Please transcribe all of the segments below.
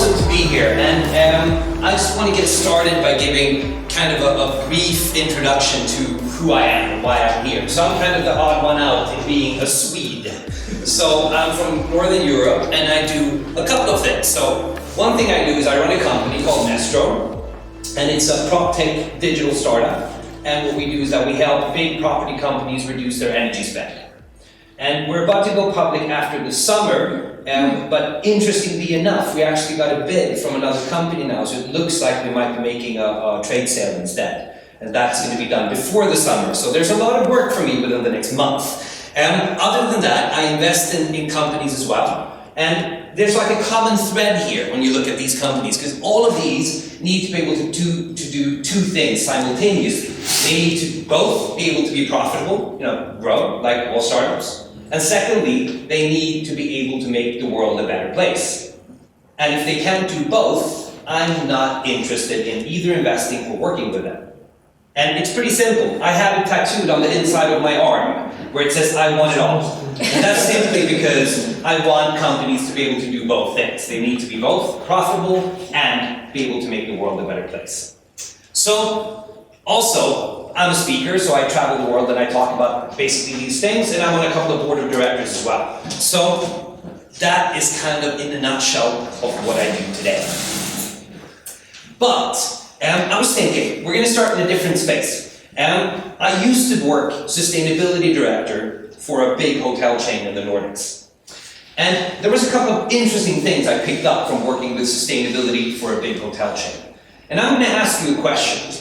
awesome to be here, and I just want to get started by giving kind of a brief introduction to who I am and why I'm here. So I'm kind of the odd one out in being a Swede. So I'm from Northern Europe, and I do a couple of things. So one thing I do is I run a company called Mestro, and it's a prop tech digital startup. And what we do is that we help big property companies reduce their energy spend. And we're about to go public after the summer, but interestingly enough, we actually got a bid from another company now, so it looks like we might be making a trade sale instead. And that's going to be done before the summer, so there's a lot of work for me within the next month. Other than that, I invest in companies as well. And there's like a common thread here when you look at these companies, because all of these need to be able to do two things simultaneously. They need to both be able to be profitable, grow, like all startups. And secondly, they need to be able to make the world a better place. And if they can't do both, I'm not interested in either investing or working with them. And it's pretty simple. I have it tattooed on the inside of my arm where it says, I want it all. And that's simply because I want companies to be able to do both things. They need to be both profitable and be able to make the world a better place. So, also, I'm a speaker, so I travel the world and I talk about basically these things, and I'm on a couple of board of directors as well. So, that is kind of in a nutshell of what I do today. But, I was thinking, we're going to start in a different space. I used to work sustainability director for a big hotel chain in the Nordics. And there was a couple of interesting things I picked up from working with sustainability for a big hotel chain. And I'm going to ask you a question.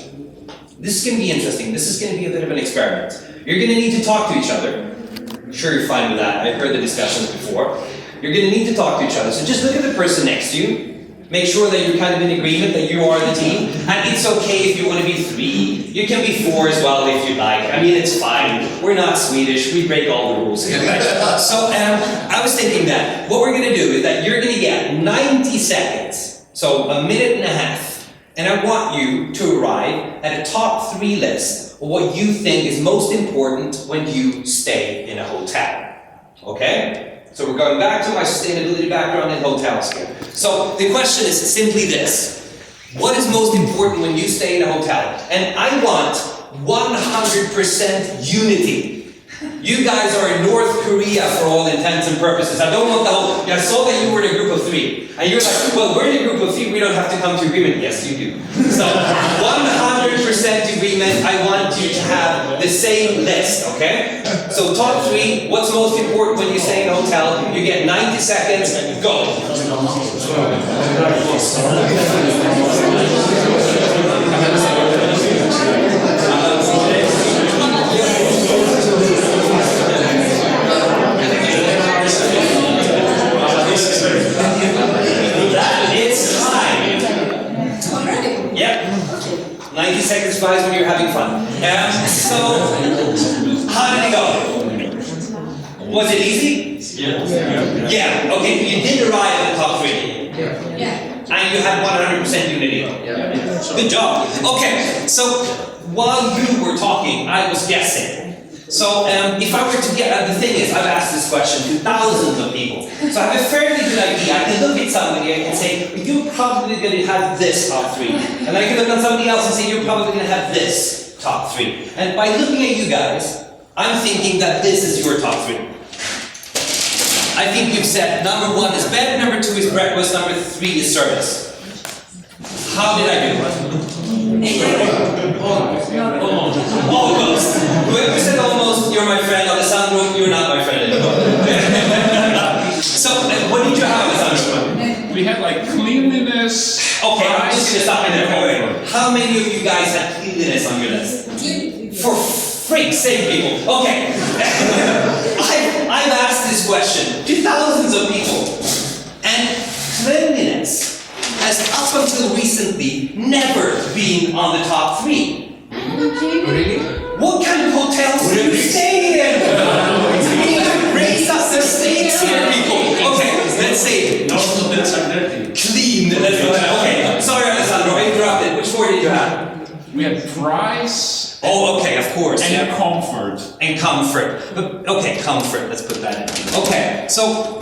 This is going to be interesting. This is going to be a bit of an experiment. You're going to need to talk to each other. I'm sure you're fine with that. I've heard the discussions before. You're going to need to talk to each other. So just look at the person next to you. Make sure that you're kind of in agreement that you are the team. And it's okay if you want to be 3. You can be 4 as well if you like. I mean, it's fine. We're not Swedish. We break all the rules. So I was thinking that what we're going to do is that you're going to get 90 seconds. So a minute and a half. And I want you to arrive at a top 3 list of what you think is most important when you stay in a hotel. Okay? So we're going back to my sustainability background in hotels here. So the question is simply this. What is most important when you stay in a hotel? And I want 100% unity. You guys are in North Korea for all intents and purposes. I don't want the whole... I saw that you were in a group of 3. And you're like, well, we're in a group of 3, we don't have to come to agreement. Yes, you do. So, 100% agreement. I want you to have the same list, okay? So, top 3, what's most important when you stay in a hotel? You get 90 seconds, and go. It's time. Already? Yep. 90 seconds flies when you're having fun. So, how did it go? Was it easy? Yeah. Okay, you did arrive at the top 3. Yeah. And you had 100% unity. Good job. Okay, so while you were talking, I was guessing. So if I were to get, the thing is, I've asked this question to thousands of people. So I have a fairly good idea. I can look at somebody and say, well, you're probably going to have this top 3. And I can look at somebody else and say, you're probably going to have this top 3. And by looking at you guys, I'm thinking that this is your top 3. I think you've said number 1 is bed, number 2 is breakfast, number 3 is service. How did I do? Almost. Whoever said almost, you're my friend. Alessandro, you're not my friend anymore. So, what did you have, Alessandro? We had like cleanliness. Okay, I'm just going to stop in there. Wait. How many of you guys had cleanliness on your list? For freak's sake, people. Okay. I've asked this question to thousands of people. And cleanliness has up until recently never been on the top 3. Really? What kind of hotels do you stay in? We need to raise up the stakes here, people. Okay, let's see. No hotels are dirty. Clean. Okay, sorry, Alessandro, I interrupted. Which 4 did you have? We had price. Oh, okay, of course. And comfort. And comfort. But, okay, comfort. Let's put that in. Okay, so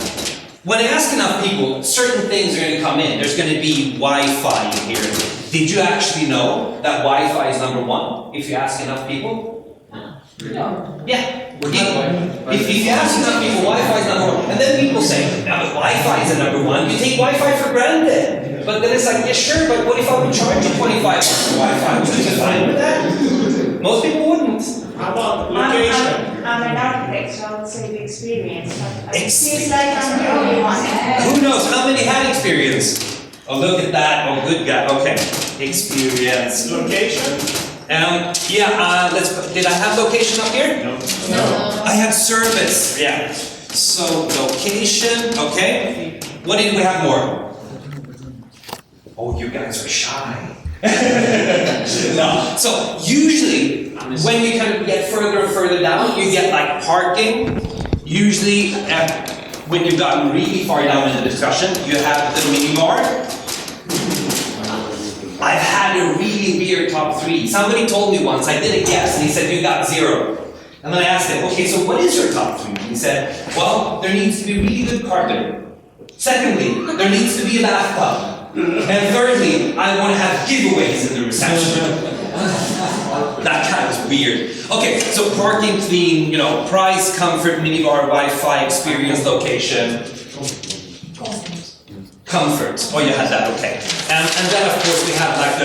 when I ask enough people, certain things are going to come in. There's going to be Wi-Fi in here. Did you actually know that Wi-Fi is number one if you ask enough people? No. Yeah. If you ask enough people, Wi-Fi is number one. And then people say, now but Wi-Fi is the number one. You take Wi-Fi for granted. But then it's like, yeah, sure, but what if I would charge you 25 for Wi-Fi? Would you be fine with that? Most people wouldn't. How about location? I'm an architect, so I would say the experience. But it Experience. feels like I'm the only one. Who knows how many had experience? Oh, look at that. Oh, good guy. Okay. Experience. Location? Did I have location up here? No. No. I had service. Yeah. So, location. Okay. What did we have more? Oh, you guys are shy. No. So, usually, when you kind of get further and further down, you get like parking. Usually, when you've gotten really far down in the discussion, you have the mini bar. I've had a really weird top three. Somebody told me once, I did a guess, and he said, you got 0. And then I asked him, okay, so what is your top three? And he said, well, there needs to be really good carpeting. Secondly, there needs to be a bathtub. And thirdly, I want to have giveaways in the reception. That kind of weird. Okay, so parking, clean, price, comfort, minibar, Wi-Fi, experience, location. Comfort. Oh, you had that, okay. And then, of course, we have like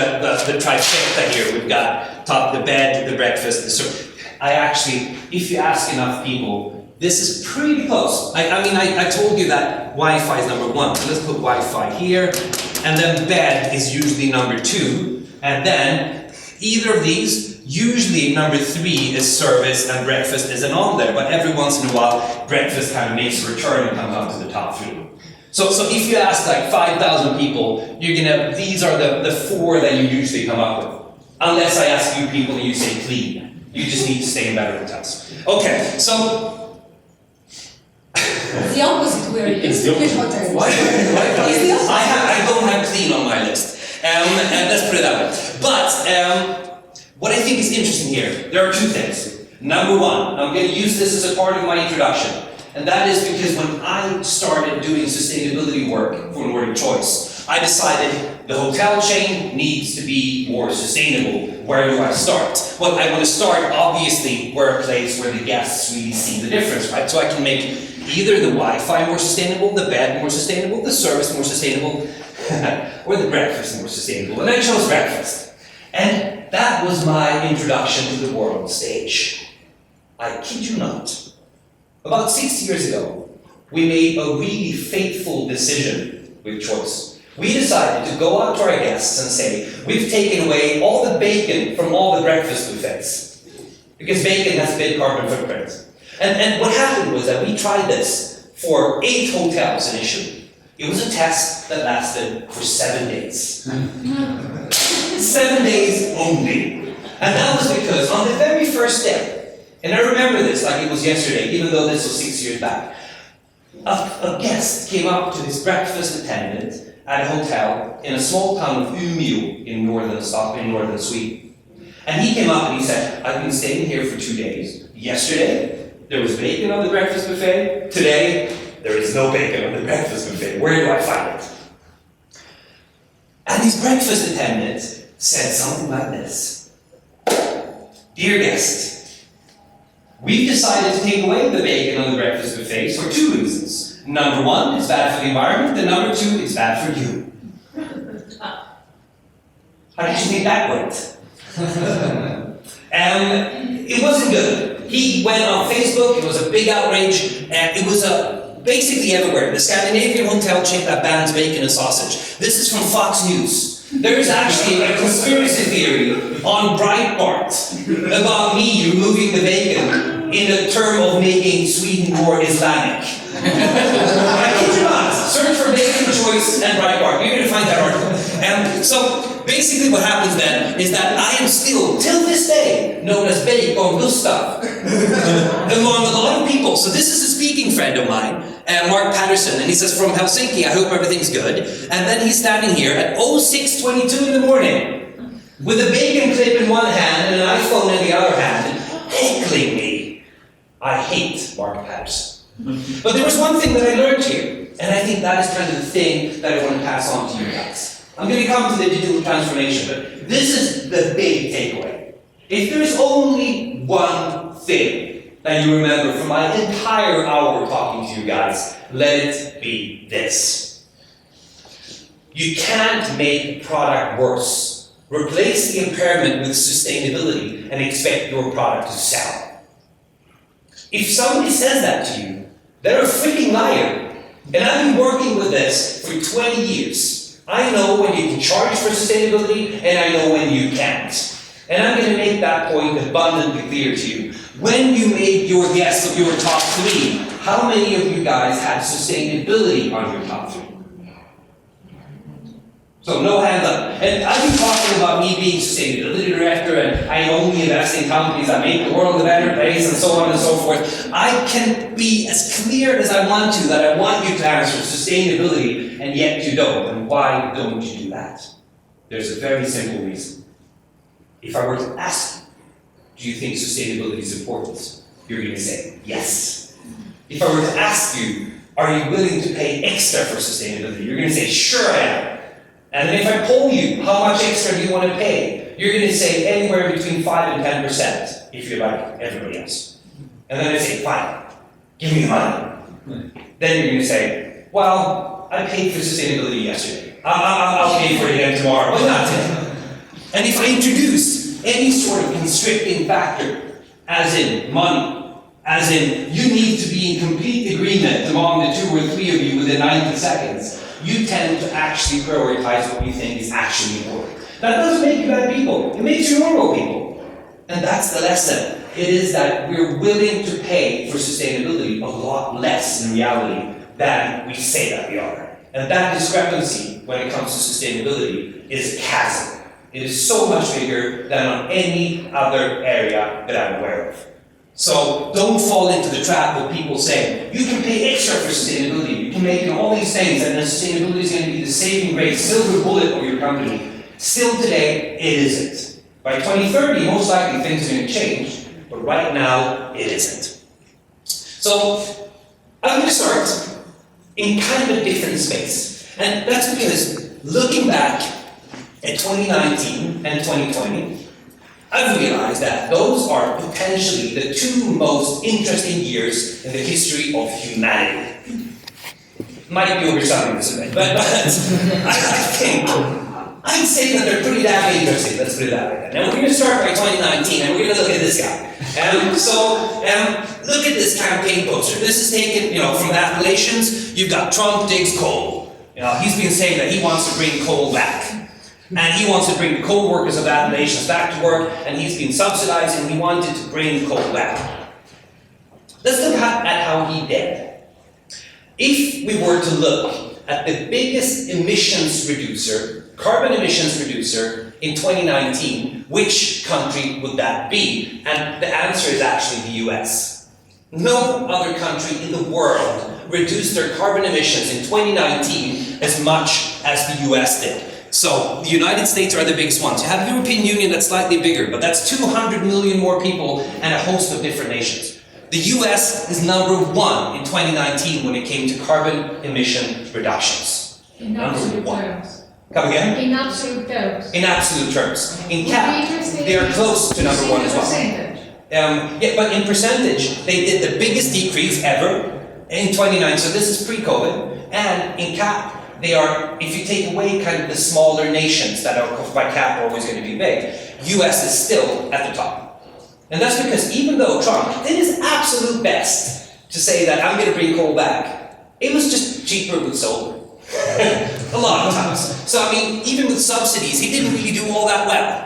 the trifecta here. We've got the bed, the breakfast, the service. I actually, if you ask enough people, this is pretty close. I told you that Wi-Fi is number one. So let's put Wi-Fi here. And then bed is usually number 2. And then either of these, usually number 3 is service and breakfast isn't on there. But every once in a while, breakfast kind of makes a return and comes up to the top 3. So if you ask like 5,000 people, these are the 4 that you usually come up with. Unless I ask you people and you say clean. You just need to stay in better hotels. Okay, so The opposite where you It's the which opposite. hotel? Why? I don't have clean on my list. And let's put it that way. But what I think is interesting here, there are 2 things. Number 1, I'm going to use this as a part of my introduction. And that is because when I started doing sustainability work for Nordic Choice, I decided the hotel chain needs to be more sustainable. Where do I start? Well, I want to start, obviously, where a place where the guests really see the difference, right? So I can make either the Wi-Fi more sustainable, the bed more sustainable, the service more sustainable, or the breakfast more sustainable. And I chose breakfast. And that was my introduction to the world stage. I kid you not. About 6 years ago, we made a really fateful decision with Choice. We decided to go out to our guests and say, we've taken away all the bacon from all the breakfast buffets. Because bacon has a big carbon footprint. And what happened was that we tried this for 8 hotels initially. It was a test that lasted for 7 days. 7 days only. And that was because on the very first day, and I remember this like it was yesterday, even though this was 6 years back, a guest came up to this breakfast attendant at a hotel in a small town of Umeå in northern Sweden. And he came up and he said, I've been staying here for 2 days. Yesterday, there was bacon on the breakfast buffet. Today, there is no bacon on the breakfast buffet. Where do I find it? And his breakfast attendant said something like this. Dear guest, we've decided to take away the bacon on the breakfast buffets for 2 reasons. Number 1, it's bad for the environment, and number 2, it's bad for you. How did you think that went? It wasn't good. He went on Facebook, it was a big outrage, and it was basically everywhere. The Scandinavian hotel chain that bans bacon and sausage. This is from Fox News. There is actually a conspiracy theory on Breitbart about me removing the bacon in a term of making Sweden more Islamic. I kid you not. Search for Bacon Choice and Breitbart. You're going to find that article. And so basically what happens then is that I am still, till this day, known as Bacon Gustav among a lot of people. So this is a speaking friend of mine, Mark Patterson, and he says, from Helsinki, I hope everything's good. And then he's standing here at 06:22 in the morning with a bacon clip in one hand and an iPhone in the other hand, heckling me. I hate Mark Patterson. But there was one thing that I learned here. And I think that is kind of the thing that I want to pass on to you guys. I'm going to come to the digital transformation, but this is the big takeaway. If there is only one thing that you remember from my entire hour talking to you guys, let it be this. You can't make product worse. Replace the impairment with sustainability and expect your product to sell. If somebody says that to you, they're a freaking liar. And I've been working with this for 20 years. I know when you can charge for sustainability, and I know when you can't. And I'm going to make that point abundantly clear to you. When you made your guess of your top 3, how many of you guys had sustainability on your top 3? So no hands up. And I've been talking about me being sustainability director and I only invest in companies that make the world a better place and so on and so forth. I can be as clear as I want to that I want you to answer sustainability and yet you don't. And why don't you do that? There's a very simple reason. If I were to ask you, do you think sustainability is important? You're going to say yes. If I were to ask you, are you willing to pay extra for sustainability? You're going to say, sure I am. And then if I poll you, how much extra do you want to pay? You're going to say anywhere between 5 and 10%, if you're like everybody else. And then I say, fine, give me the money. Then you're going to say, well, I paid for sustainability yesterday. I'll pay for it again tomorrow, but not today. And if I introduce any sort of constricting factor, as in money, as in you need to be in complete agreement among the 2 or 3 of you within 90 seconds, you tend to actually prioritize what you think is actually important. That doesn't make you bad people, it makes you normal people. And that's the lesson. It is that we're willing to pay for sustainability a lot less in reality than we say that we are. And that discrepancy when it comes to sustainability is a chasm. It is so much bigger than on any other area that I'm aware of. So don't fall into the trap of people saying, you can pay extra for sustainability, you can make all these things, and then sustainability is going to be the saving grace, silver bullet of your company. Still today, it isn't. By 2030, most likely things are going to change, but right now, it isn't. So I'm going to start in kind of a different space. And that's because looking back at 2019 and 2020, I've realized that those are potentially the 2 most interesting years in the history of humanity. Might be overselling this a bit, but I'd say that they're pretty damn interesting, let's put it that way. Now we're going to start by 2019 and we're going to look at this guy. Look at this campaign poster. This is taken, from Appalachians. You've got Trump digs coal. He's been saying that he wants to bring coal back. And he wants to bring the coal workers of Appalachians back to work, and he's been subsidizing, he wanted to bring coal back. Let's look at how he did. If we were to look at the biggest carbon emissions reducer in 2019, which country would that be? And the answer is actually the US. No other country in the world reduced their carbon emissions in 2019 as much as the US did. So, the United States are the biggest ones. You have the European Union that's slightly bigger, but that's 200 million more people and a host of different nations. The US is number 1 in 2019 when it came to carbon emission reductions. In Number absolute 1. terms. Come again? In absolute terms. In absolute terms. In Would be cap, interesting they are close to number 1 as well. percentage. Yeah, but in percentage, they did the biggest decrease ever in 2019, so this is pre-COVID, and in cap, they are, if you take away kind of the smaller nations that are by cap are always going to be big, US is still at the top. And that's because even though Trump did his absolute best to say that I'm going to bring coal back, it was just cheaper with solar. A lot of times. So I mean, even with subsidies, he didn't really do all that well.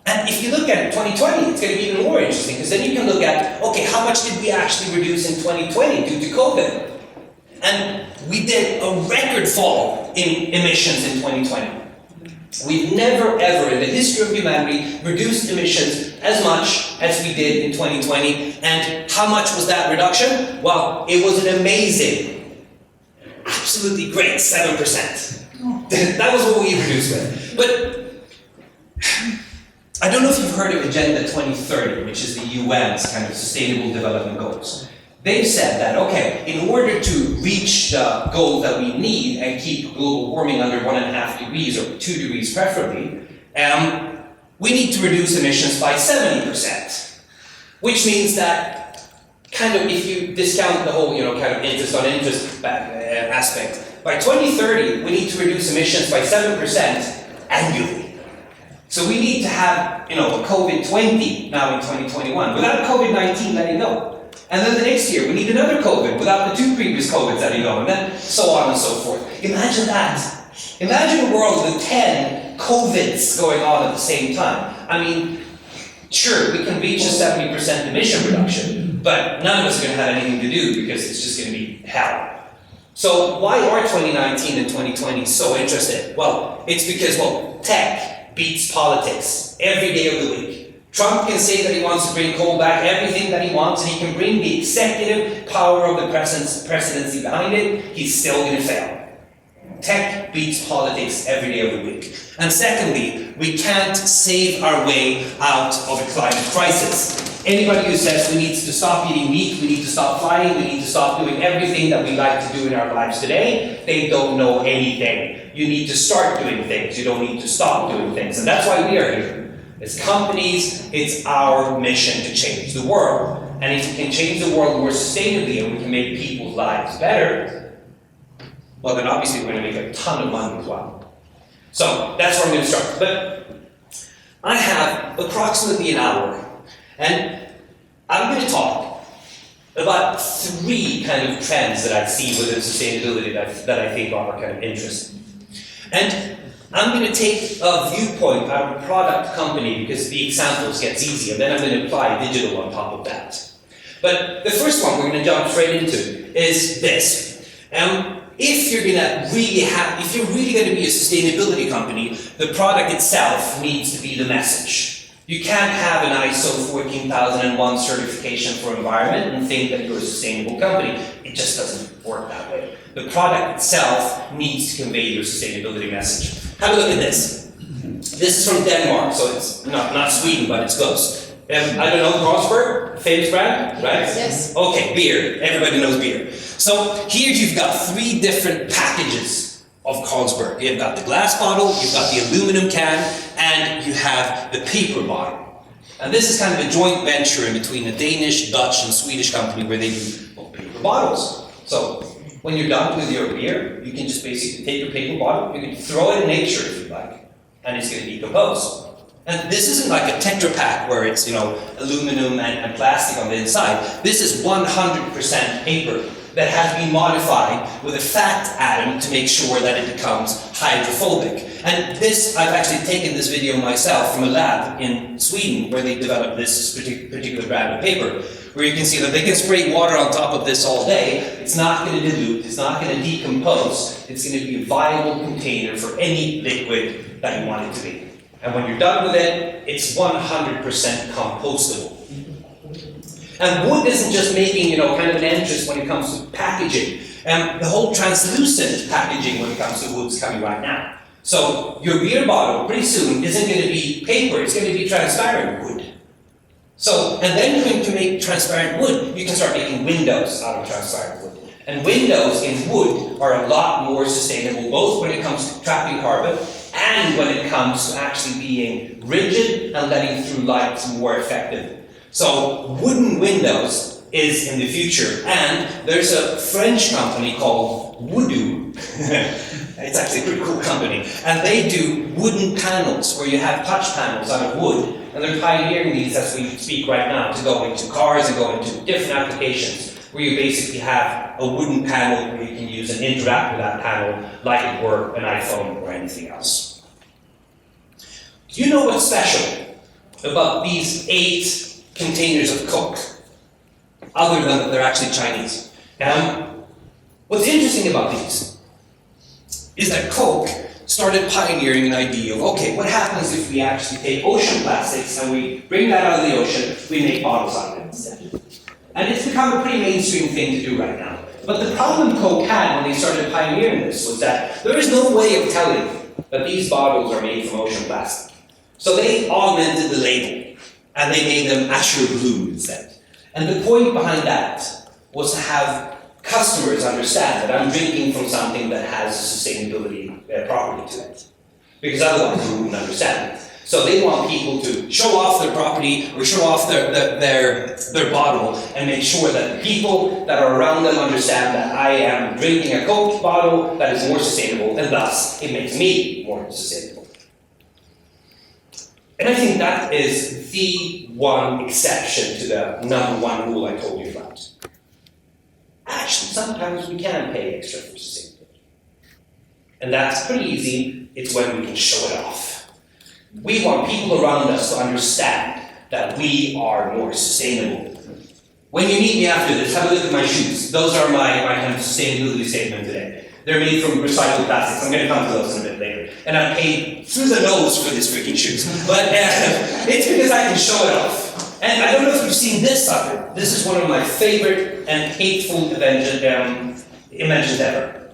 And if you look at 2020, it's going to be even more interesting, because then you can look at, okay, how much did we actually reduce in 2020 due to COVID? And we did a record fall in emissions in 2020. We've never ever in the history of humanity reduced emissions as much as we did in 2020. And how much was that reduction? Well, it was an amazing, absolutely great 7%. That was what we reduced with. But I don't know if you've heard of Agenda 2030, which is the UN's kind of sustainable development goals. they've said that, okay, in order to reach the goal that we need and keep global warming under 1.5 degrees or 2 degrees preferably, we need to reduce emissions by 70%, which means that kind of if you discount the whole, kind of interest on interest aspect, by 2030, we need to reduce emissions by 7% annually. So we need to have, a COVID-20 now in 2021, without COVID-19 letting go. And then the next year, we need another COVID without the 2 previous COVIDs letting go, and then so on and so forth. Imagine that. Imagine a world with 10 COVIDs going on at the same time. I mean, sure, we can reach a 70% emission reduction, but none of us are going to have anything to do because it's just going to be hell. So why are 2019 and 2020 so interested? Well, it's because, tech beats politics every day of the week. Trump can say that he wants to bring coal back, everything that he wants, and he can bring the executive power of the presidency behind it, he's still going to fail. Tech beats politics every day of the week. And secondly, we can't save our way out of a climate crisis. Anybody who says we need to stop eating meat, we need to stop flying, we need to stop doing everything that we like to do in our lives today, they don't know anything. You need to start doing things, you don't need to stop doing things. And that's why we are here. As companies, it's our mission to change the world. And if we can change the world more sustainably and we can make people's lives better, well, then obviously we're going to make a ton of money as well. So that's where I'm going to start. But I have approximately an hour, and I'm going to talk about 3 kind of trends that I see within sustainability that I think are kind of interesting. And I'm going to take a viewpoint out of a product company because the examples gets easy, and then I'm going to apply digital on top of that. But the first one we're going to jump straight into is this. If you're really going to be a sustainability company, the product itself needs to be the message. You can't have an ISO 14001 certification for environment and think that you're a sustainable company. It just doesn't work that way. The product itself needs to convey your sustainability message. Have a look at this. This is from Denmark, so it's not Sweden, but it's close. I don't know, Carlsberg, famous brand, right? Yes. Okay, beer. Everybody knows beer. So here you've got 3 different packages of Carlsberg. You've got the glass bottle, you've got the aluminum can, and you have the paper bottle. And this is kind of a joint venture in between a Danish, Dutch, and Swedish company where they do paper bottles. So when you're done with your beer, you can just basically take your paper bottle, you can throw it in nature if you like, and it's going to decompose. And this isn't like a Tetra Pak where it's, aluminum and plastic on the inside. This is 100% paper that has been modified with a fat atom to make sure that it becomes hydrophobic. And this, I've actually taken this video myself from a lab in Sweden where they developed this particular brand of paper, where you can see that they can spray water on top of this all day. It's not going to dilute, it's not going to decompose, it's going to be a viable container for any liquid that you want it to be. And when you're done with it, it's 100% compostable. And wood isn't just making, kind of an interest when it comes to packaging. The whole translucent packaging when it comes to wood's coming right now. So your beer bottle pretty soon isn't going to be paper, it's going to be transparent wood. So, and then to make transparent wood, you can start making windows out of transparent wood. And windows in wood are a lot more sustainable, both when it comes to trapping carbon and when it comes to actually being rigid and letting through light more effectively. So wooden windows is in the future, and there's a French company called Woodoo. It's actually a pretty cool company, and they do wooden panels where you have touch panels out of wood, and they're pioneering these as we speak right now to go into cars and go into different applications where you basically have a wooden panel where you can use and interact with that panel like it were an iPhone or anything else. Do you know what's special about these 8 containers of Coke, other than that they're actually Chinese? What's interesting about these is that Coke started pioneering an idea of, okay, what happens if we actually take ocean plastics and we bring that out of the ocean, we make bottles out of it instead. And it's become a pretty mainstream thing to do right now. But the problem Coke had when they started pioneering this was that there is no way of telling that these bottles are made from ocean plastic. So they augmented the label, and they made them Azure Blue instead. And the point behind that was to have customers understand that I'm drinking from something that has a sustainability property to it. Because otherwise you wouldn't understand it. So they want people to show off their property or show off their bottle and make sure that the people that are around them understand that I am drinking a Coke bottle that is more sustainable, and thus it makes me more sustainable. And I think that is the one exception to the number one rule I told you about. Actually, sometimes we can pay extra for sustainability. And that's pretty easy. It's when we can show it off. We want people around us to understand that we are more sustainable. When you meet me after this, have a look at my shoes. Those are my kind of sustainability statement today. They're made from recycled plastics. I'm going to come to those in a bit later. And I paid through the nose for these freaking shoes. But it's because I can show it off. And I don't know if you've seen this sucker. This is one of my favorite and hateful inventions ever.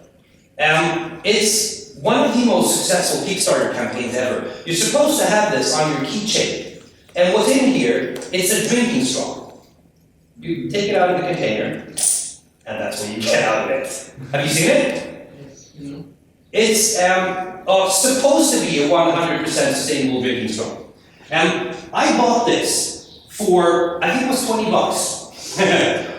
It's one of the most successful Kickstarter campaigns ever. You're supposed to have this on your keychain. And what's in here, it's a drinking straw. You take it out of the container, and that's what you get out of it. Have you seen it? It's supposed to be a 100% sustainable drinking straw. I bought this for, I think it was $20.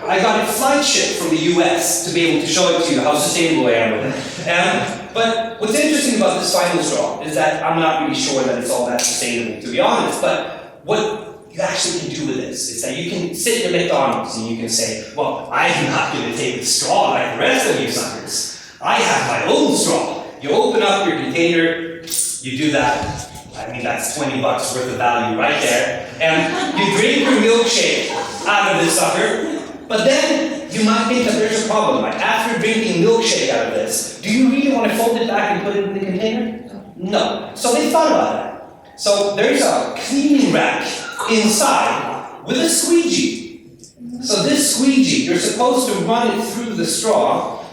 I got it flight shipped from the US to be able to show it to you how sustainable I am with it. But what's interesting about this final straw is that I'm not really sure that it's all that sustainable, to be honest. But what you actually can do with this is that you can sit in a McDonald's and you can say, well, I'm not going to take the straw like the rest of you suckers. I have my own straw. You open up your container, you do that. I mean, that's $20 worth of value right there. And you drink your milkshake out of this sucker. But then you might think that there's a problem. Like after drinking milkshake out of this, do you really want to fold it back and put it in the container? No. So they thought about that. So there's a cleaning rack inside with a squeegee. So this squeegee, you're supposed to run it through the straw,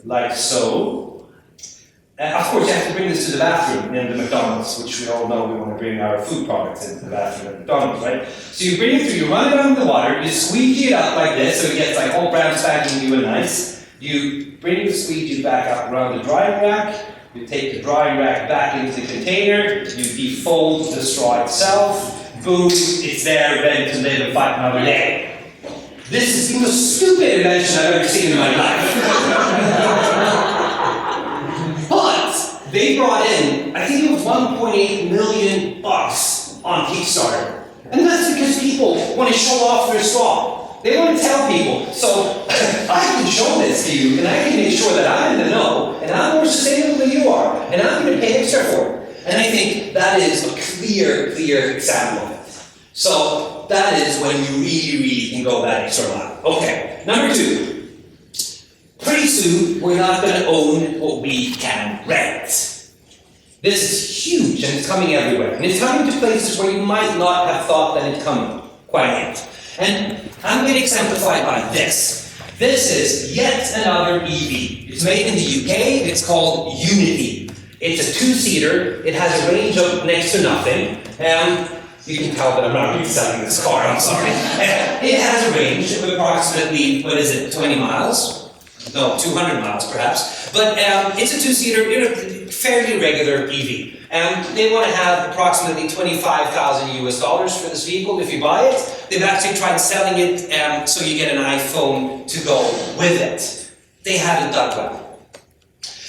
like so. And of course, you have to bring this to the bathroom in the McDonald's, which we all know we want to bring our food products into the bathroom at McDonald's, right? So you bring it through, you run it under the water, you squeegee it up like this, so it gets like all brown spanking new and nice. You bring the squeegee back up around the drying rack, you take the drying rack back into the container, you defold the straw itself, boom, it's there, ready to live and fight another day. This is the most stupid invention I've ever seen in my life. But they brought in, I think it was $1.8 million on Kickstarter. And that's because people want to show off their straw. They want to tell people, so I can show this to you, and I can make sure that I'm in the know, and I'm more sustainable than you are, and I'm going to pay extra for it. And I think that is a clear example of it. So that is when you really can go that extra mile. Okay, number 2. Pretty soon, we're not going to own what we can rent. This is huge, and it's coming everywhere. And it's coming to places where you might not have thought that it's coming quite yet. And I'm going to exemplify it by this. This is yet another EV. It's made in the UK. It's called Unity. It's a 2-seater. It has a range of next to nothing. You can tell that I'm not really selling this car, I'm sorry. It has a range of approximately, 20 miles? No, 200 miles perhaps. But it's a 2-seater, fairly regular EV. They want to have approximately $25,000 US for this vehicle if you buy it. They've actually tried selling it so you get an iPhone to go with it. They haven't done well.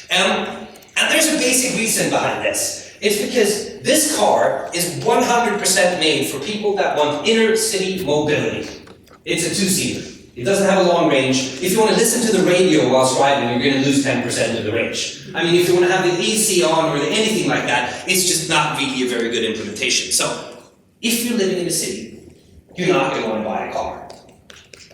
And there's a basic reason behind this. It's because this car is 100% made for people that want inner city mobility. It's a 2-seater. It doesn't have a long range. If you want to listen to the radio whilst riding, you're going to lose 10% of the range. I mean, if you want to have the AC on or anything like that, it's just not really a very good implementation. So, if you're living in a city, you're not going to want to buy a car.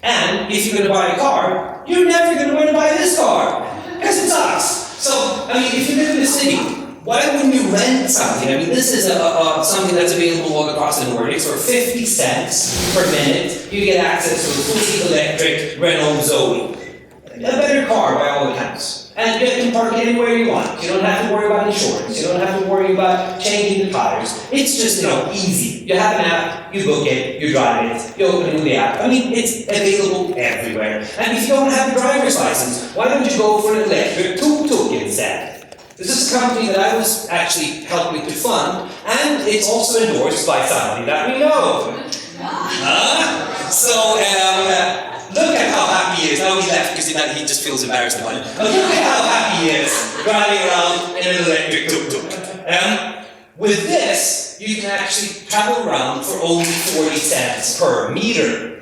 And if you're going to buy a car, you're never going to want to buy this car, because it sucks. So, I mean, if you live in a city, why wouldn't you rent something? I mean, this is something that's available all across the Nordics for 50 cents per minute. You get access to a fully electric Renault Zoe. a better car by all accounts. And you can park it anywhere you want. You don't have to worry about insurance. You don't have to worry about changing the tires. It's just, easy. You have an app, you book it, you drive it, you open it in the app. I mean, it's available everywhere. And if you don't have a driver's license, why don't you go for an electric tuk-tuk instead? This is a company that I was actually helping to fund, and it's also endorsed by somebody that we know. Look at how happy he is. Now he left because he just feels embarrassed about it. But look at how happy he is driving around in an electric tuk-tuk. With this, you can actually travel around for only 40 cents per meter.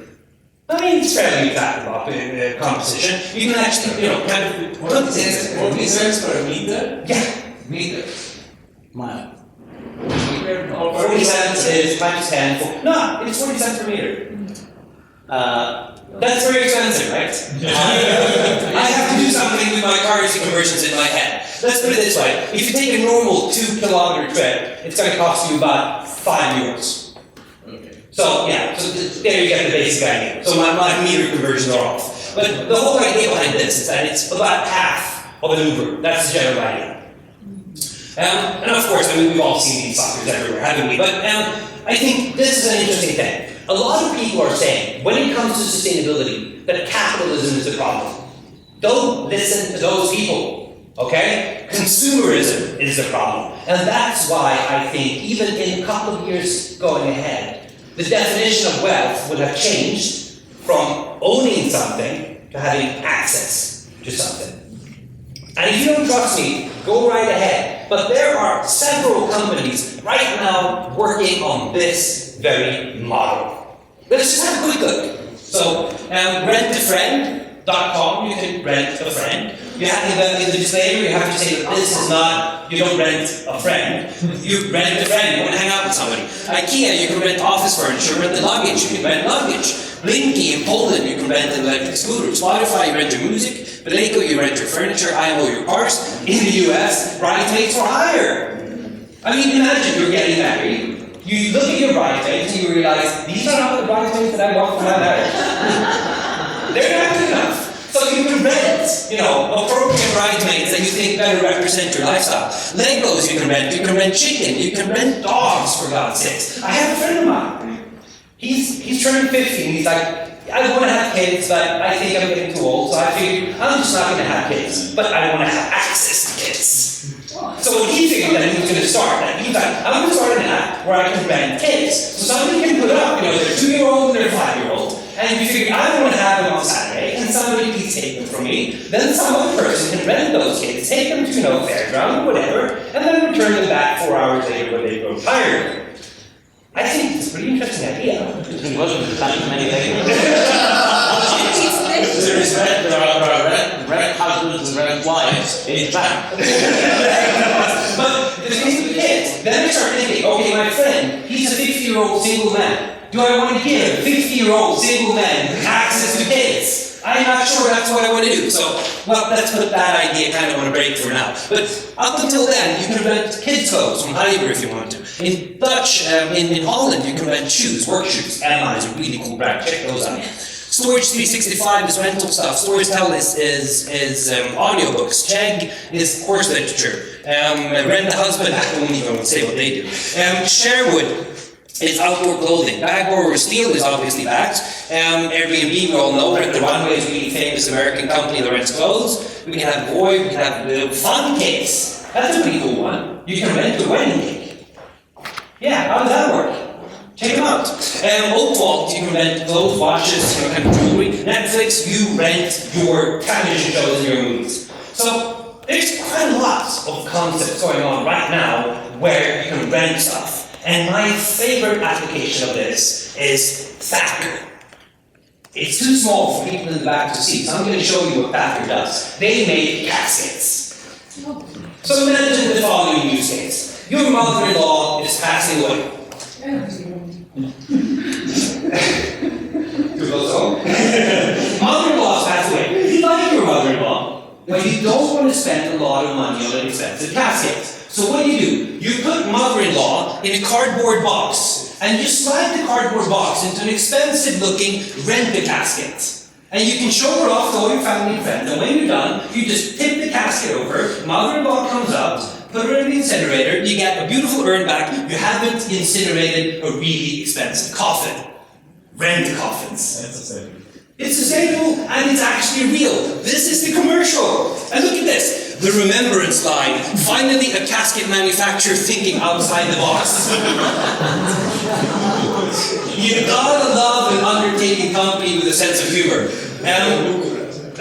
I mean, it's fairly attractive composition. You can actually, kind of... 40 cents per meter? Yeah. Meter. Mile. Meter or 40 cents is times 10. No, it's 40 cents per meter. That's very expensive, right? I have to do something with my currency conversions in my head. Let's put it this way. If you take a normal 2-kilometer trip, it's going to cost you about €5. Okay. So there you get the basic idea. So my meter conversions are off. But the whole idea behind this is that it's about half of an Uber. That's the general idea. And of course, we've all seen these suckers everywhere, haven't we? But I think this is an interesting thing. A lot of people are saying, when it comes to sustainability, that capitalism is the problem. Don't listen to those people, okay? Consumerism is the problem. And that's why I think, even in a couple of years going ahead, the definition of wealth would have changed from owning something to having access to something. And if you don't trust me, go right ahead. But there are several companies right now working on this very model. Let's just have a quick look. So, rentafriend.com, you can rent a friend. You have in the disclaimer, you have to say that this is not, you don't rent a friend. You rent a friend, you want to hang out with somebody. IKEA, you can rent office furniture, rent the luggage, you can rent luggage. Blinky in Poland, you can rent an electric scooter. Spotify, you rent your music. Beleko, you rent your furniture. IMO, your cars. In the US, bridesmaids for hire. I mean, imagine you're getting married. You look at your bridesmaids and you realize, these are not the bridesmaids that I want for my marriage. They're not good enough. So you can rent, appropriate bridesmaids that you think better represent your lifestyle. Legos you can rent chicken, you can rent dogs, for God's sakes. I have a friend of mine. He's turning 50 and he's like, I want to have kids, but I think I'm getting too old, so I figured I'm just not going to have kids, but I want to have access to kids. So he figured that he was going to start that. He's like, I'm going to start an app where I can rent kids. So somebody can put up, their 2-year-old and their 5-year-old, and you figure I want to have them on Saturday, and somebody please take them from me. Then some other person can rent those kids, take them to, fairground or whatever, and then return them back 4 hours later when they grow tired. I think it's a pretty interesting idea. It wasn't designed many things. There are red husbands and red wives in fact. But the thing with the kids, then I start thinking, okay, my friend, he's a 50-year-old single man. Do I want to give 50-year-old single men access to kids? I'm not sure that's what I want to do. So, let's put that idea kind of on a break for now. But up until then, you can rent kids' clothes from Heiber if you want to. In Dutch, in Holland, you can rent shoes, work shoes. Emma is a really cool brand. Check those out. Storage 365 is rental stuff. Storytel is audiobooks. Chegg is course literature. Rent a Husband, I won't even say what they do. Sherwood is outdoor clothing. Bag or Steel is obviously bags. Airbnb, we all know, Rent the Runway is a really famous American company that rents clothes. We can have Void, we can have Fun Cakes. That's a pretty cool one. You can rent a wedding cake. Yeah, how does that work? Check them out. Oak Vault, you can rent clothes, watches, kind of jewelry. Netflix, you rent your television shows and your movies. So there's quite a lot of concepts going on right now where you can rent stuff. And my favorite application of this is Thacker. It's too small for people in the back to see, so I'm going to show you what Thacker does. They make caskets. So imagine the following use case. Your mother-in-law is passing away. Mother-in-law is passing away. You like your mother-in-law, but you don't want to spend a lot of money on an expensive casket. So what do? You put mother-in-law in a cardboard box, and you slide the cardboard box into an expensive-looking rent-a-casket. And you can show her off to all your family and friends, and when you're done, you just tip the casket over, mother-in-law comes out, put her in the incinerator, you get a beautiful urn back, you haven't incinerated a really expensive coffin. Rent coffins. That's the same. It's sustainable and it's actually real. This is the commercial. And look at this. The remembrance line. Finally a casket manufacturer thinking outside the box. You gotta love an undertaking company with a sense of humor. And look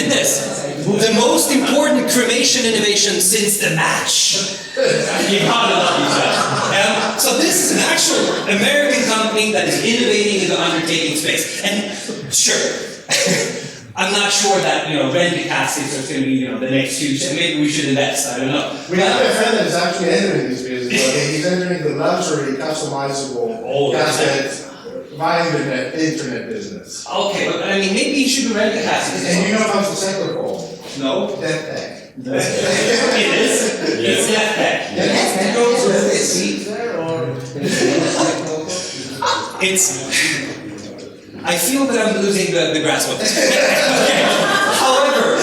at this. The most important cremation innovation since the match. You gotta love that. So this is an actual American company that is innovating in the undertaking space. And sure, I'm not sure that rented caskets are going to be the next huge thing. Maybe we should invest. I don't know. We have a friend that is actually entering this business. Okay? He's entering the luxury, customizable casket via internet business. Okay, but I mean, maybe you should rent a casket. And you know what's the second called? No. Stenbeck. It is. It's Stenbeck. It goes with the seat there, or It's. I feel that I'm losing the grasp of this. Okay. However,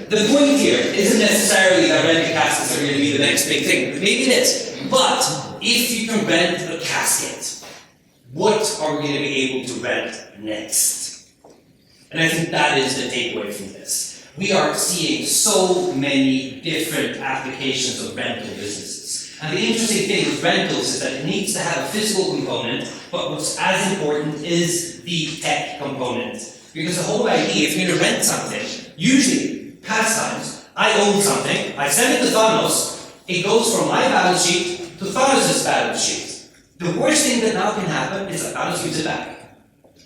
the point here isn't necessarily that rented caskets are going to be the next big thing. Maybe it is. But if you can rent a casket, what are we going to be able to rent next? And I think that is the takeaway from this. We are seeing so many different applications of rental businesses. And the interesting thing with rentals is that it needs to have a physical component, but what's as important is the tech component. Because the whole idea, if you're going to rent something, usually, past times, I own something, I send it to Thanos, it goes from my balance sheet to Thanos' balance sheet. The worst thing that now can happen is that Thanos gives it back.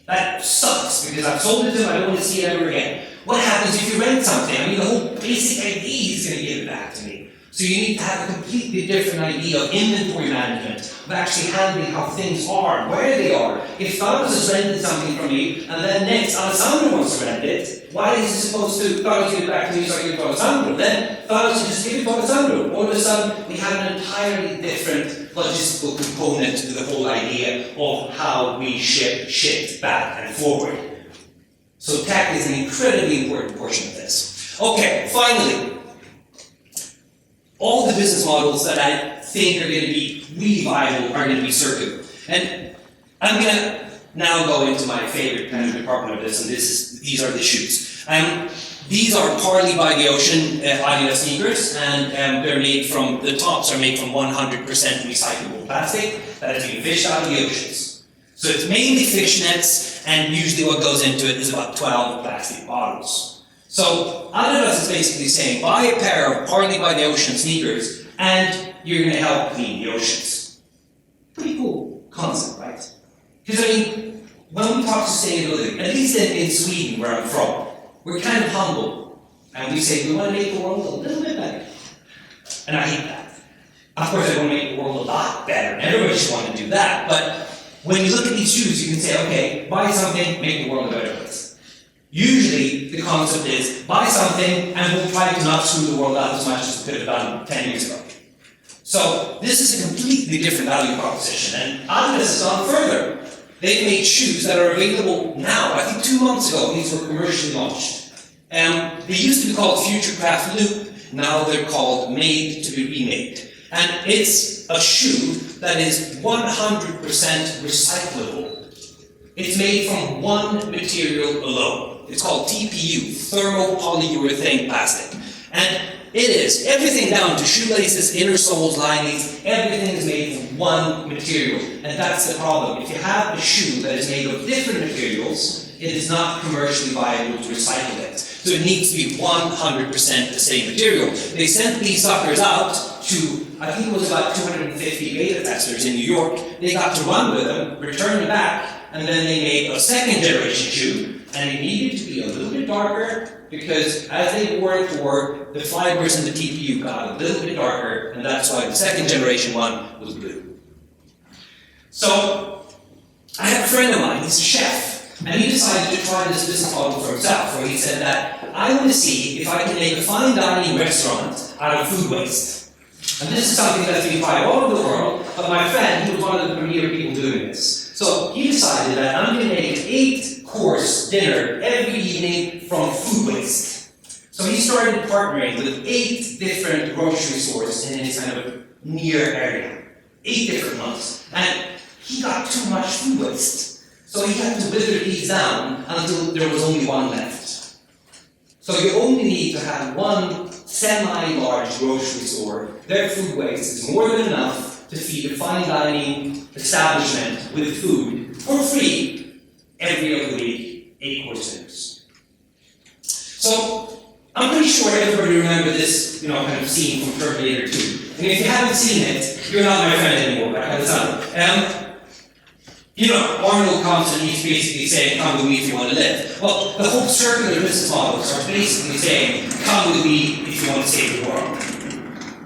That sucks, because I've sold it to him, I don't want to see it ever again. What happens if you rent something? I mean, the whole basic idea is going to give it back to me. So you need to have a completely different idea of inventory management, of actually handling how things are, where they are. If Thanos has rented something from me, and then next Alessandro wants to rent it, why is he supposed to Thanos give it back to me so I give it to Alessandro? Then Thanos can just give it to Alessandro. All of a sudden, we have an entirely different logistical component to the whole idea of how we ship shit back and forward. So tech is an incredibly important portion of this. Okay, finally, all the business models that I think are going to be really viable are going to be circular. And I'm going to now go into my favorite kind of department of this, and these are the shoes. These are partly by the ocean Adidas sneakers, and they're made from, the tops are made from 100% recyclable plastic that has been fished out of the oceans. So it's mainly fish nets, and usually what goes into it is about 12 plastic bottles. So Adidas is basically saying, buy a pair of partly by the ocean sneakers, and you're going to help clean the oceans. Pretty cool concept, right? Because I mean, when we talk sustainability, at least in Sweden, where I'm from, we're kind of humble, and we say we want to make the world a little bit better. And I hate that. Of course, I want to make the world a lot better, and everybody should want to do that, but when you look at these shoes, you can say, okay, buy something, make the world a better place. Usually, the concept is, buy something, and we'll try to not screw the world up as much as we could have done 10 years ago. So, this is a completely different value proposition, and Adidas has gone further. They've made shoes that are available now. I think 2 months ago, these were commercially launched. They used to be called Futurecraft Loop, now they're called Made to be Remade. And it's a shoe that is 100% recyclable. It's made from one material alone. It's called TPU, thermopolyurethane plastic. And it is, everything down to shoelaces, inner soles, linings, everything is made from one material. And that's the problem. If you have a shoe that is made of different materials, it is not commercially viable to recycle it. So it needs to be 100% the same material. They sent these suckers out to, I think it was about 250 beta testers in New York. They got to run with them, return them back, and then they made a second generation shoe. And it needed to be a little bit darker because as they wore it forward, the fibers in the TPU got a little bit darker, and that's why the second generation one was blue. So, I have a friend of mine, he's a chef. And he decided to try this business model for himself, where he said that, I want to see if I can make a fine dining restaurant out of food waste. And this is something that's been tried all over the world, but my friend, he was one of the premier people doing this. So he decided that I'm going to make an 8-course dinner every evening from food waste. So he started partnering with 8 different grocery stores in his kind of near area. 8 different ones. And he got too much food waste. So he had to wither these down until there was only one left. So you only need to have one semi-large grocery store. Their food waste is more than enough to feed a fine dining establishment with food for free every other week, 8-course dinners. So I'm pretty sure everybody remember this, kind of scene from Terminator 2. And if you haven't seen it, you're not my friend anymore, I have to Arnold comes and he's basically saying, come with me if you want to live. Well, the whole circular business models are basically saying, come with me if you want to save the world.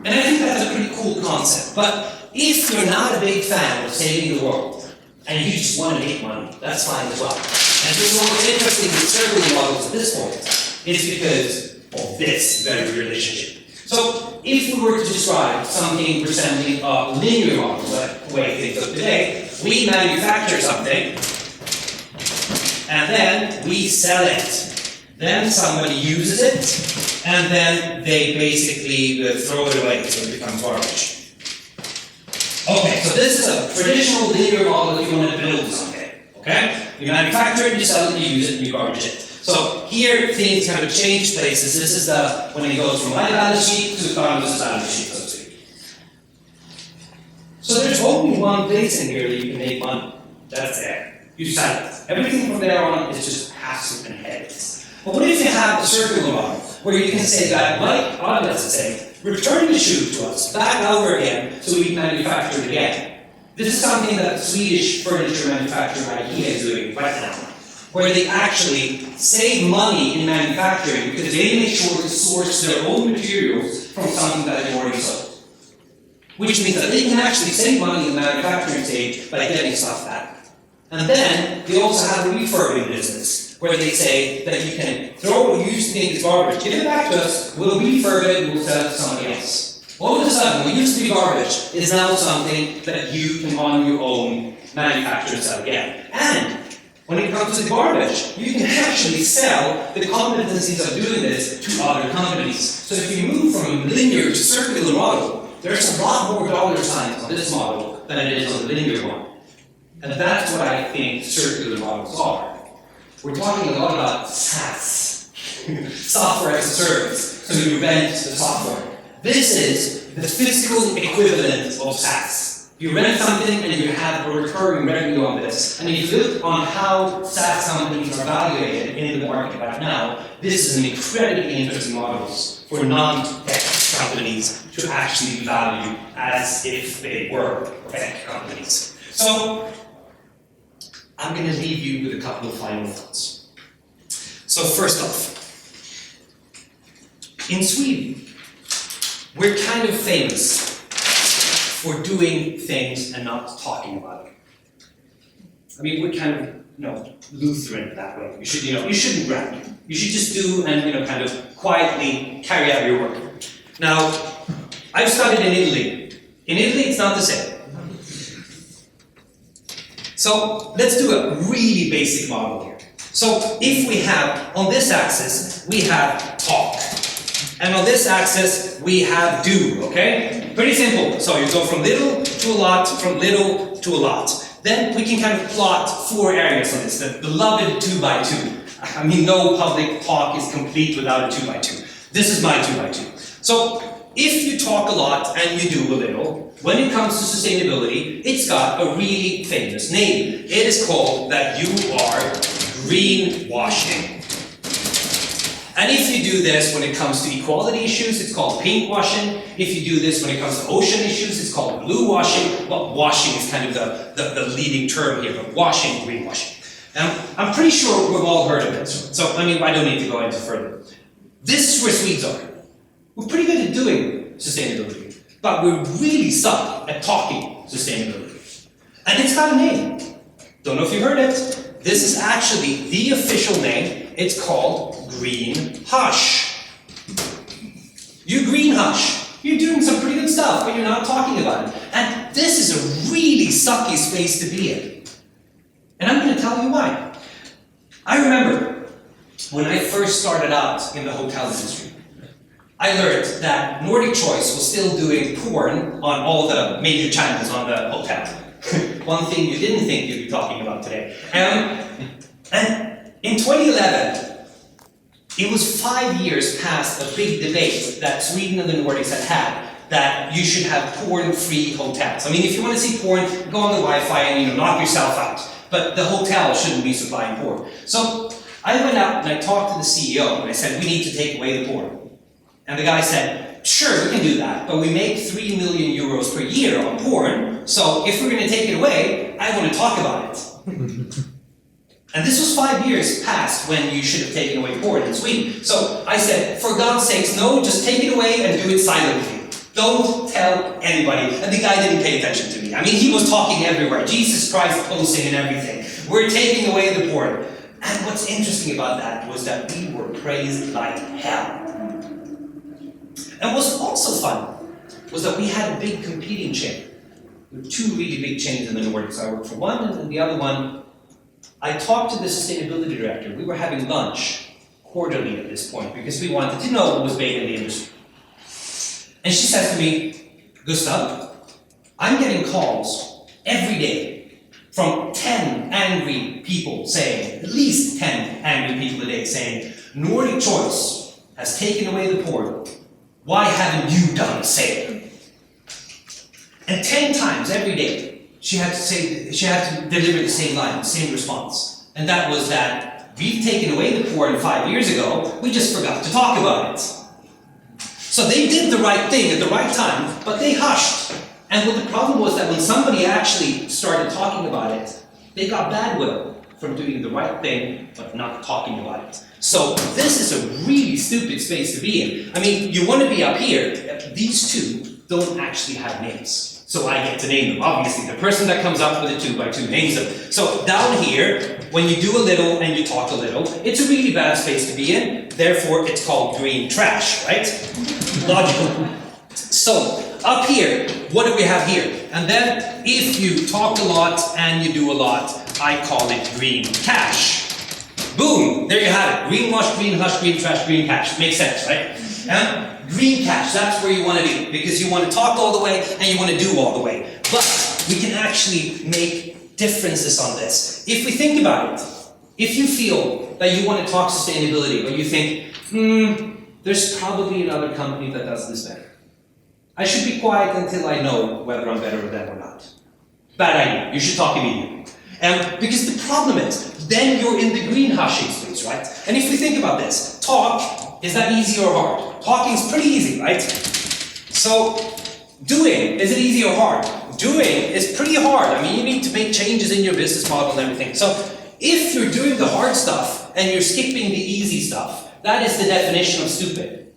And I think that's a pretty cool concept. But if you're not a big fan of saving the world, and you just want to make money, that's fine as well. And this is what's interesting with circular models at this point, is because of this very relationship. So, if we were to describe something resembling a linear model, like the way things look today, we manufacture something, and then we sell it. Then somebody uses it, and then they basically throw it away, so it becomes garbage. Okay, so this is a traditional linear model if you want to build something, okay? You manufacture it, you sell it, you use it, and you garbage it. So here, things kind of change places. This is when it goes from my balance sheet to Carlos' balance sheet, so to speak. So there's only one place in here that you can make money. That's there. You sell it. Everything from there on is just passive and heads. But what if you have a circular model, where you can say that, like Audience is saying, return the shoe to us, back over again, so we can manufacture it again. This is something that the Swedish furniture manufacturer IKEA is doing right now, where they actually save money in manufacturing because they make sure to source their own materials from something that they've already sold. Which means that they can actually save money in the manufacturing stage by getting stuff back. And then they also have a refurbing business, where they say that you can throw what you used to think is garbage, give it back to us, we'll refurb it, and we'll sell it to somebody else. All of a sudden, what used to be garbage is now something that you can on your own manufacture and sell again. And when it comes to the garbage, you can actually sell the competencies of doing this to other companies. So if you move from a linear to circular model, there's a lot more dollar signs on this model than it is on the linear one. And that's what I think circular models are. We're talking a lot about SaaS, software as a service. So you rent the software. This is the physical equivalent of SaaS. You rent something and you have a recurring revenue on this. And if you look on how SaaS companies are evaluated in the market right now, this is an incredibly interesting model for non-tech companies to actually value as if they were tech companies. So, I'm going to leave you with a couple of final thoughts. So first off, in Sweden, we're kind of famous for doing things and not talking about it. I mean, we're kind of, Lutheran that way. You shouldn't brag. You should just do and, kind of quietly carry out your work. Now, I've studied in Italy. In Italy, it's not the same. So, let's do a really basic model here. So, if we have, on this axis, we have talk. And on this axis, we have do, okay? Pretty simple. So, you go from little to a lot, from little to a lot. Then we can kind of plot 4 areas on this, the beloved 2x2. I mean, no public talk is complete without a 2x2. This is my 2x2. So, if you talk a lot and you do a little, when it comes to sustainability, it's got a really famous name. It is called that you are greenwashing. And if you do this when it comes to equality issues, it's called pinkwashing. If you do this when it comes to ocean issues, it's called bluewashing. Well, washing is kind of the leading term here, but washing, greenwashing. I'm pretty sure we've all heard of it. So, I don't need to go into further. This is where Swedes are. We're pretty good at doing sustainability, but we really suck at talking sustainability. And it's got a name. Don't know if you heard it. This is actually the official name. It's called green hush. You green hush. You're doing some pretty good stuff, but you're not talking about it. And this is a really sucky space to be in. And I'm going to tell you why. I remember when I first started out in the hotel industry, I learned that Nordic Choice was still doing porn on all the major channels on the hotel. One thing you didn't think you'd be talking about today. And in 2011, it was 5 years past a big debate that Sweden and the Nordics had that you should have porn-free hotels. I mean, if you want to see porn, go on the Wi-Fi and knock yourself out. But the hotel shouldn't be supplying porn. So I went out and I talked to the CEO and I said, we need to take away the porn. And the guy said, sure, we can do that, but we make 3 million euros per year on porn, so if we're going to take it away, I want to talk about it. And this was 5 years past when you should have taken away porn in Sweden. So I said, for God's sakes, no, just take it away and do it silently. Don't tell anybody. And the guy didn't pay attention to me. I mean, he was talking everywhere. Jesus Christ posting and everything. We're taking away the porn. And what's interesting about that was that we were praised like hell. And what's also fun was that we had a big competing chain. With 2 really big chains in the Nordics. I worked for one, and the other one, I talked to the sustainability director. We were having lunch quarterly at this point because we wanted to know what was big in the industry. And she says to me, Gustav, I'm getting calls every day from 10 angry people saying, at least 10 angry people a day saying, Nordic Choice has taken away the porn. Why haven't you done the same? And 10 times every day, she had to deliver the same line, the same response. And that was that we've taken away the porn 5 years ago, we just forgot to talk about it. So they did the right thing at the right time, but they hushed. And what the problem was that when somebody actually started talking about it, they got bad will from doing the right thing, but not talking about it. So this is a really stupid space to be in. I mean, you want to be up here. These two don't actually have names. So I get to name them. Obviously, the person that comes up with a 2x2 names them. So down here, when you do a little and you talk a little, it's a really bad space to be in. Therefore, it's called green trash, right? Logical. So up here, what do we have here? And then if you talk a lot and you do a lot, I call it green cash. Boom! There you have it. Green wash, green hush, green trash, green cash. Makes sense, right? And green cash, that's where you want to be. Because you want to talk all the way and you want to do all the way. But we can actually make differences on this. If we think about it, if you feel that you want to talk sustainability, but you think, there's probably another company that does this better. I should be quiet until I know whether I'm better than them or not. Bad idea. You should talk immediately. Because the problem is, then you're in the green hushing space, right? And if we think about this, talk, is that easy or hard? Talking is pretty easy, right? So, doing, is it easy or hard? Doing is pretty hard. I mean, you need to make changes in your business model and everything. So, if you're doing the hard stuff and you're skipping the easy stuff, that is the definition of stupid.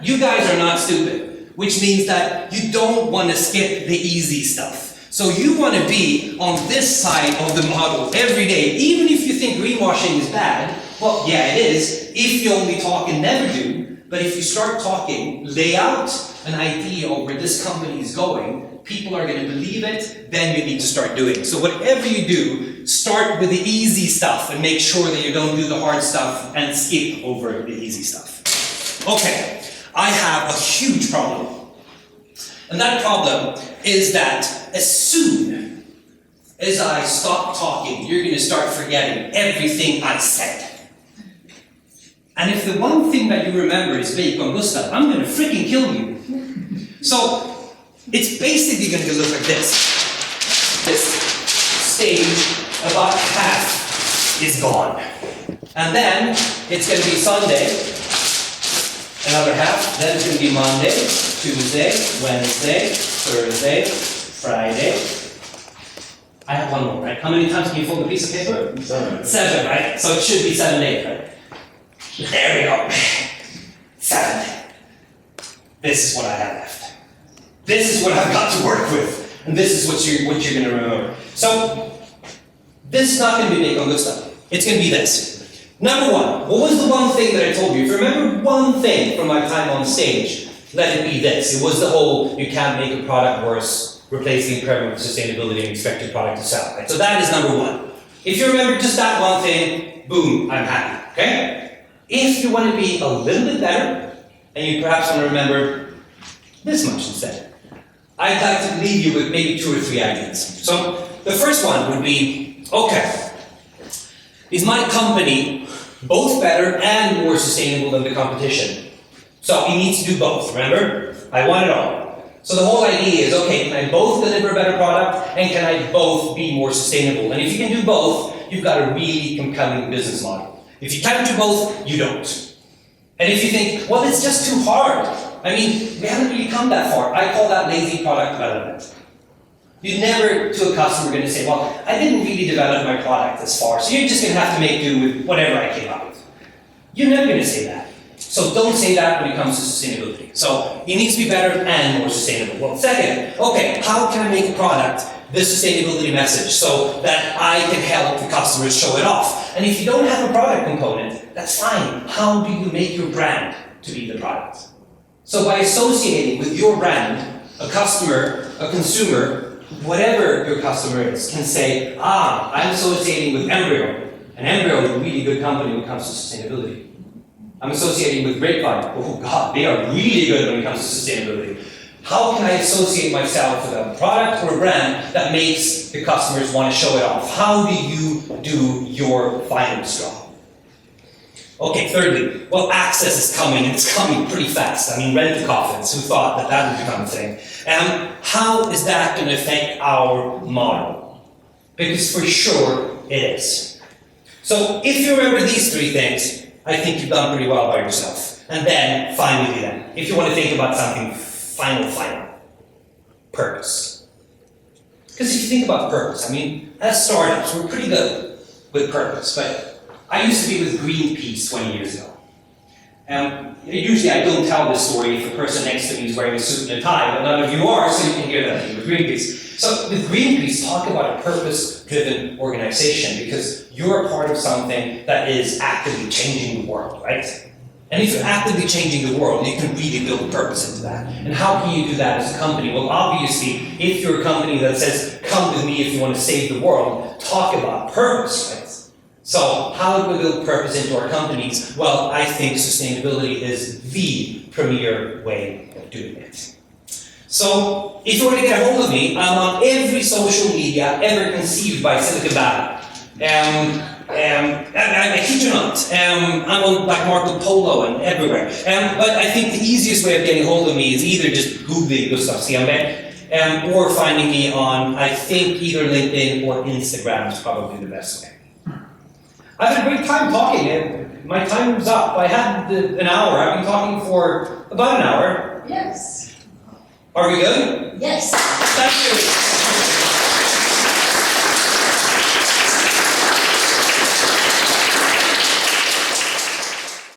You guys are not stupid, which means that you don't want to skip the easy stuff. So you want to be on this side of the model every day, even if you think greenwashing is bad. Well, yeah, it is, if you only talk and never do. But if you start talking, lay out an idea of where this company is going, people are going to believe it, then you need to start doing. So whatever you do, start with the easy stuff and make sure that you don't do the hard stuff and skip over the easy stuff. Okay, I have a huge problem. And that problem is that as soon as I stop talking, you're going to start forgetting everything I said. And if the one thing that you remember is Bacon Gustav, I'm going to freaking kill you. So, it's basically going to look like this. This stage, about half is gone. And then, it's going to be Sunday, another half, then it's going to be Monday, Tuesday, Wednesday, Thursday, Friday. I have one more, right? How many times can you fold a piece of paper? 7, right? So it should be 7 days, right? There we go. 7. This is what I have left. This is what I've got to work with. And this is what you're going to remember. So, this is not going to be Bacon Gustav. It's going to be this. Number 1, what was the one thing that I told you? If you remember one thing from my time on stage, let it be this. It was the whole, you can't make a product worse, replace the impairment with sustainability and expect your product to sell. Right? So that is number 1. If you remember just that one thing, boom, I'm happy, okay? If you want to be a little bit better, and you perhaps want to remember this much instead, I'd like to leave you with maybe 2 or 3 ideas. So the first one would be, okay, is my company both better and more sustainable than the competition? So you need to do both, remember? I want it all. So the whole idea is, okay, can I both deliver a better product and can I both be more sustainable? And if you can do both, you've got a really compelling business model. If you can't do both, you don't. And if you think, well, it's just too hard. I mean, we haven't really come that far. I call that lazy product development. You're never to a customer going to say, well, I didn't really develop my product this far, so you're just going to have to make do with whatever I came up with. You're never going to say that. So don't say that when it comes to sustainability. So it needs to be better and more sustainable. Well, second, okay, how can I make a product the sustainability message so that I can help the customers show it off? And if you don't have a product component, that's fine. How do you make your brand to be the product? So by associating with your brand, a customer, a consumer, whatever your customer is, can say, I'm associating with Mbriyo. And Mbriyo is a really good company when it comes to sustainability. I'm associating with Grapevine. Oh God, they are really good when it comes to sustainability. How can I associate myself with a product or a brand that makes the customers want to show it off? How do you do your final straw? Okay, thirdly, well, access is coming, and it's coming pretty fast. I mean, rent-a-coffins, who thought that that would become a thing? How is that going to affect our model? Because for sure, it is. So if you remember these 3 things, I think you've done pretty well by yourself. And then, finally then, if you want to think about something final, purpose. Because if you think about purpose, I mean, as startups, we're pretty good with purpose, but I used to be with Greenpeace 20 years ago. Usually I don't tell this story if the person next to me is wearing a suit and a tie, but none of you are, so you can hear that with Greenpeace. So with Greenpeace, talk about a purpose-driven organization because you're a part of something that is actively changing the world, right? And if you're actively changing the world, you can really build purpose into that. And how can you do that as a company? Well, obviously, if you're a company that says, come with me if you want to save the world, talk about purpose, right? So how do we build purpose into our companies? Well, I think sustainability is the premier way of doing it. So if you want to get a hold of me, I'm on every social media ever conceived by Silicon Valley. I kid you not. I'm on like Marco Polo and everywhere. But I think the easiest way of getting a hold of me is either just Googling Gustav Stenbeck or finding me on, I think, either LinkedIn or Instagram is probably the best way. I've had a great time talking. My time's up. I had an hour. I've been talking for about an hour. Yes. Are we good? Yes. Thank you.